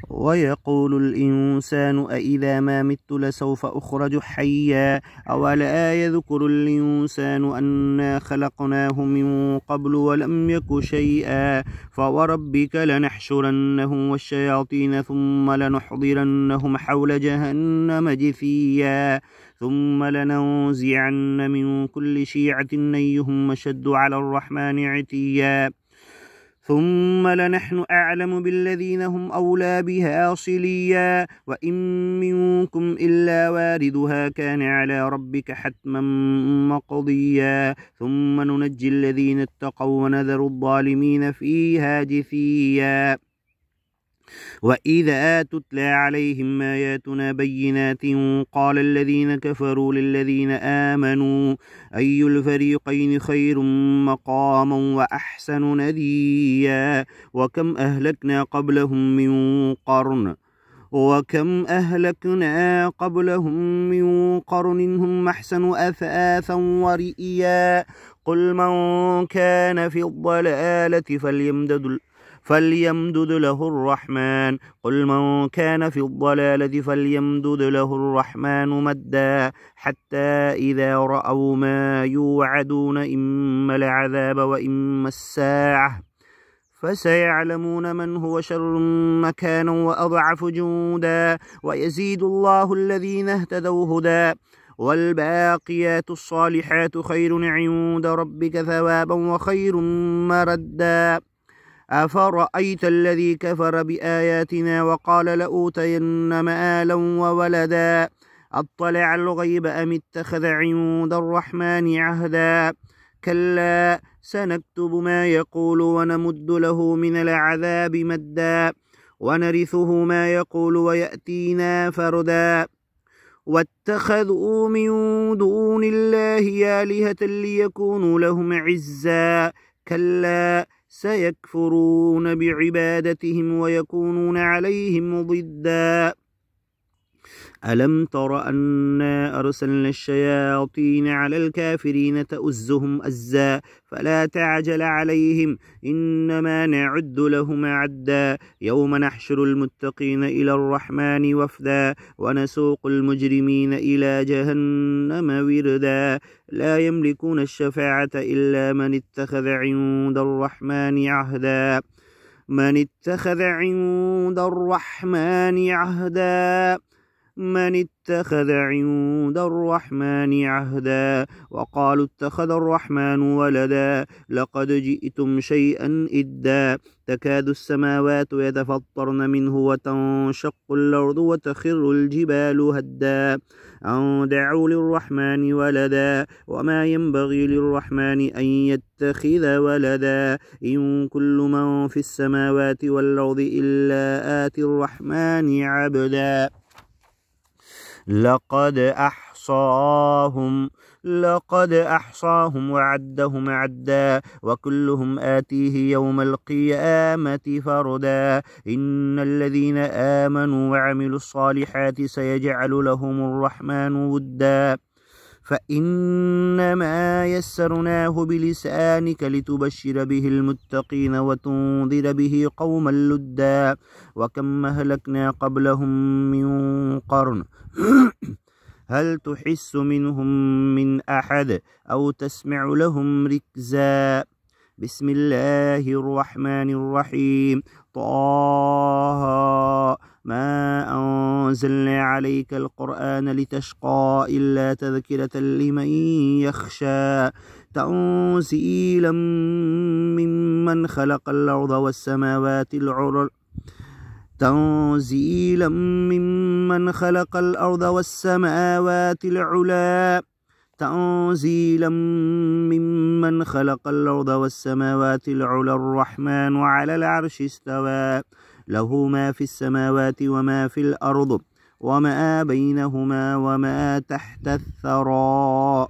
ويقول الإنسان أإذا ما مت لسوف أخرج حيا أولا يذكر الإنسان أنا خلقناه من قبل ولم يك شيئا فوربك لنحشرنهم والشياطين ثم لنحضرنهم حول جهنم جثيا ثم لننزعن من كل شيعة أيهم أشد على الرحمن عتيا ثم لنحن أعلم بالذين هم أولى بها صليا وإن منكم إلا واردها كان على ربك حتما مقضيا ثم ننجي الذين اتقوا ونذر الظالمين فيها جثيا وإذا تتلى عليهم آياتنا بينات قال الذين كفروا للذين آمنوا أي الفريقين خير مقاما وأحسن نديا وكم أهلكنا قبلهم من قرن هم أحسن أثاثا ورئيا قل من كان في الضلالة فليمدد له الرحمن مدا حتى إذا رأوا ما يوعدون إما العذاب وإما الساعة فسيعلمون من هو شر مكانا وأضعف جندا ويزيد الله الذين اهتدوا هدى والباقيات الصالحات خير عند ربك ثوابا وخير مردا أفرأيت الذي كفر بآياتنا وقال لأوتين مالا وولدا أطلع الغيب أم اتخذ عند الرحمن عهدا كلا سنكتب ما يقول ونمد له من العذاب مدا ونرثه ما يقول ويأتينا فردا واتخذوا من دون الله آلهة ليكونوا لهم عزا كلا سيكفرون بعبادتهم ويكونون عليهم ضدا ألم تر أنا أرسلنا الشياطين على الكافرين تؤزهم أزا فلا تعجل عليهم إنما نعد لهم عدا يوم نحشر المتقين إلى الرحمن وفدا ونسوق المجرمين إلى جهنم وردا لا يملكون الشفاعة إلا من اتخذ عند الرحمن عهدا وقالوا اتخذ الرحمن ولدا لقد جئتم شيئا إدا تكاد السماوات يتفطرن منه وتنشق الأرض وتخر الجبال هدا أن دعوا للرحمن ولدا وما ينبغي للرحمن أن يتخذ ولدا إن كل من في السماوات والأرض إلا آتي الرحمن عبدا لقد أحصاهم وعدهم عدا وكلهم آتيه يوم القيامة فردا إن الذين آمنوا وعملوا الصالحات سيجعل لهم الرحمن ودا فإنما يسرناه بلسانك لتبشر به المتقين وتنذر به قوما لدا وكم أهلكنا قبلهم من قرن هل تحس منهم من أحد أو تسمع لهم ركزا بسم الله الرحمن الرحيم طه ما أنزلنا عليك القرآن لتشقى إلا تذكرة لمن يخشى تنزيلا ممن خلق الأرض والسماوات العلى الرحمن على العرش استوى له ما في السماوات وما في الأرض وما بينهما وما تحت الثرى